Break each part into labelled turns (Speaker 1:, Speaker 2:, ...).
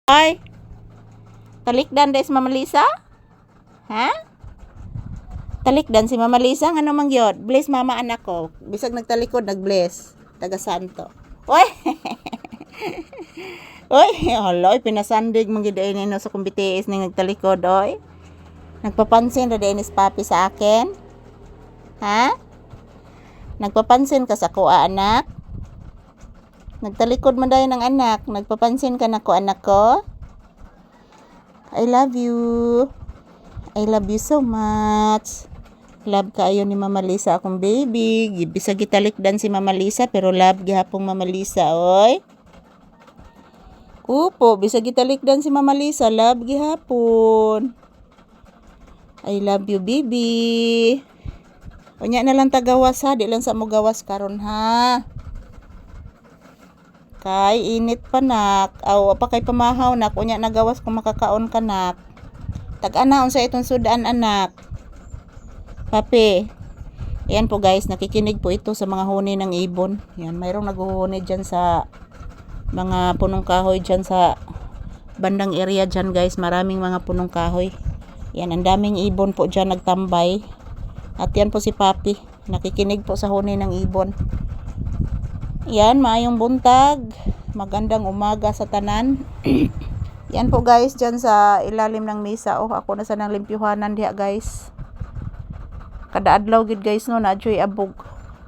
Speaker 1: Ay, talikdan des Mama Lisa? Ha? Talikdan si Mama Lisa, ano man gyud? Bless mama anak ko. Bisag nagtalikod, nag-bless. Taga Santo. Oy. Oy, haloy pinasandig man gyud ini no sa kumbitiis ning nagtalikod oy. Nagpapansin ra din is papi sa akin? Ha? Nagpapansin ka sa ko anak? Nagtalikod man dayon ng anak. Nagpapansin ka na ko anak ko? I love you. I love you so much. Love kaayo ni Mama Lisa akong baby. Bisag gitalikdan si Mama Lisa pero love gihapong Mama Lisa oy. Upo, bisag gitalikdan si Mama Lisa, love gihapon. I love you baby. Unya na lang tagawas ha, di lang sa mo gawas karon ha. Kay init pa nak. Aw pa kay pamahaw nak, unya nagawas kung makakaon ka nak. Tag-ana unsa itong sudan anak. Papi. Ayan po guys, nakikinig po ito sa mga huni ng ibon. Yan, mayroong naghuhuni dyan sa mga punong kahoy dyan sa bandang area dyan guys. Maraming mga punong kahoy. Yan, ang daming ibon po dyan nagtambay. At yan po si Papi. Nakikinig po sa huni ng ibon. Yan, maayong buntag. Magandang umaga sa tanan. Yan po guys, dyan sa ilalim ng mesa. Oh, ako na sa nang limpyuhanan diha guys. Kada adlaw gid guys no, nadyoy abog.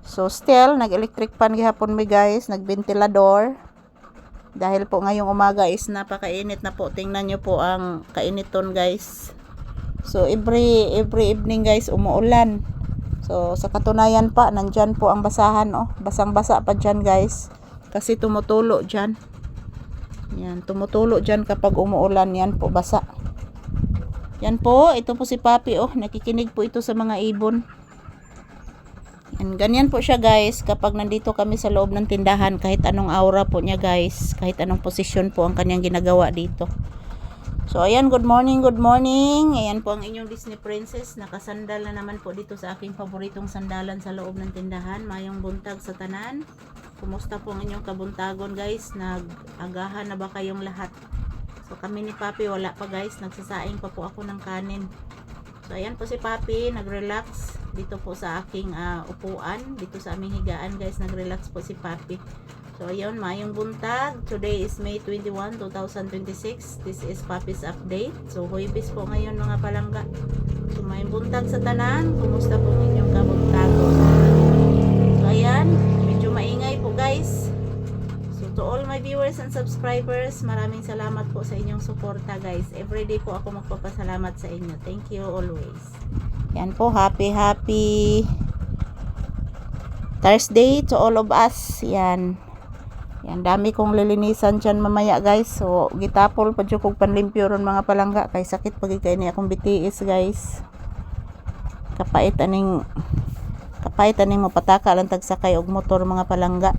Speaker 1: So still, nag-electric fan gihapon mi guys, nag-ventilador. Dahil po ngayong umaga is napakainit na po. Tingnan nyo po ang kainiton guys. So every evening guys, umuulan. So sa katunayan pa, nandyan po ang basahan oh. Basang-basa pa dyan guys. Kasi tumutulo dyan. Yan, tumutulo dyan kapag umuulan. Yan po, basa. Yan po, ito po si Papi oh. Nakikinig po ito sa mga ibon. Yan, ganyan po siya guys. Kapag nandito kami sa loob ng tindahan, kahit anong aura po niya guys. Kahit anong posisyon po ang kanyang ginagawa dito. So ayan, good morning, good morning. Ayan po ang inyong Disney Princess. Nakasandal na naman po dito sa aking paboritong sandalan sa loob ng tindahan. Mayong buntag sa tanan. Kumusta po ang inyong kabuntagon guys? Nag-agahan na ba kayong lahat? So kami ni Papi wala pa guys. Nagsasaing pa po ako ng kanin. So ayan po si Papi. Nag-relax dito po sa aking upuan. Dito sa aming higaan guys. Nag-relax po si Papi. So ayun, mayong buntag. Today is May 21, 2026. This is Papi's update. So Huwebes po ngayon mga palangga. So mayong buntag sa tanan. Kumusta po ang inyong kabuntagon? So ayan, medyo maingay po guys. So to all my viewers and subscribers, maraming salamat po sa inyong suporta guys. Everyday po ako magpapasalamat sa inyo. Thank you always. Yan po, happy Thursday to all of us. Yan. Yan, dami kong lilinisan dyan mamaya guys. So gitapol pa dyan kong panlimpyo ron mga palangga. Kay sakit pag ikay niya akong bitiis guys. Kapait aning mapataka lang tagsakay og motor mga palangga.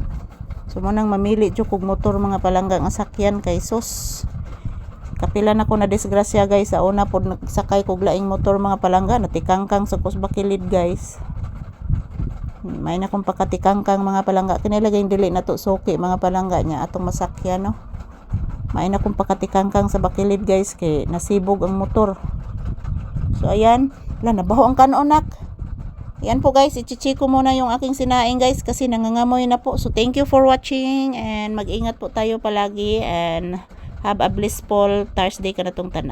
Speaker 1: So munang mamili jud kog motor mga palangga nga sakyan kay sus. Kapila na ko na disgrasya guys. Sa una pod nagsakay kog laing motor mga palangga, natikangkang sa kusbakilid guys. May na kong pakatikangkang mga palangga. Kinilagay dili na to suki mga palangga niya atong masakyan no. May na kong pakatikangkang sa bakilid guys kay nasibog ang motor. So ayan, nabaho ang kanonak. Yan po guys, ichichi ko muna yung aking sinaing guys kasi nangangamoy na po. So thank you for watching and mag-ingat po tayo palagi and have a blissful Thursday ka na tong tanan.